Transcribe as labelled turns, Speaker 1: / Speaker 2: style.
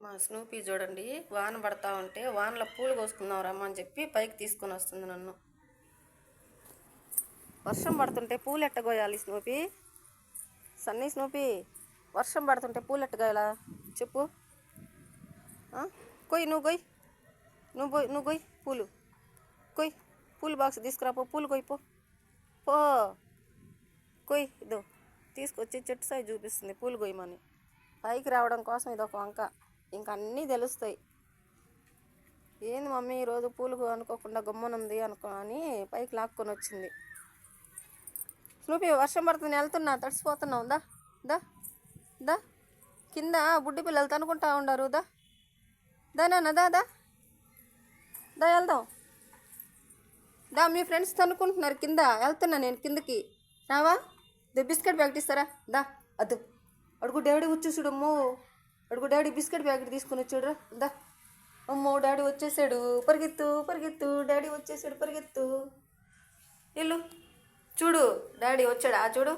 Speaker 1: మా స్నూపీ చూడండి, వాన పడతా ఉంటే వానలో పూలు కోసుకుందాం రమ్మని చెప్పి పైకి తీసుకొని వస్తుంది నన్ను. వర్షం పడుతుంటే పూలు ఎట్టగోయాలి స్నూపీ? సన్నీ స్నూపీ, వర్షం పడుతుంటే పూలు ఎట్టగోయాలా చెప్పు. కొయ్ నువ్వు కొయ్, నువ్వు కొయ్ పూలు కొయ్. పూలు బాక్స్ తీసుకురాపో, పూలు కొయ్యిపో పో. కొయ్ ఇదో తీసుకొచ్చి చెట్టు సైజు చూపిస్తుంది పూలు కొయ్యమని. పైకి రావడం కోసం ఇదొక వంక, ఇంకా అన్నీ తెలుస్తాయి. ఏంది మమ్మీ ఈరోజు పూలు అనుకోకుండా గమ్మునుంది అని పైకి లాక్కొని వచ్చింది. స్నూపీ వర్షం పడుతుంది, వెళ్తున్నా, తడిసిపోతున్నావు. దా దా దా కింద బుడ్డి పిల్లలు తనుకుంటా ఉండరు. దా దా నాన్న దా దా దా వెళ్దాం. దా మీ ఫ్రెండ్స్ తనుకుంటున్నారు కింద, వెళ్తున్నా నేను కిందకి. రావా? బిస్కెట్ ప్యాకెట్ ఇస్తారా? దా అద్దు అడుగు డాడీ వచ్చేసాడు. అమ్మో అడుగు డాడీ బిస్కెట్ ప్యాకెట్ తీసుకుని వచ్చాడురా. దా అమ్మో డాడీ వచ్చేసాడు, పరిగెత్తు పరిగెత్తు, డాడీ వచ్చేసాడు పరిగెత్తు. ఇల్లు చూడు డాడీ వచ్చాడా చూడు.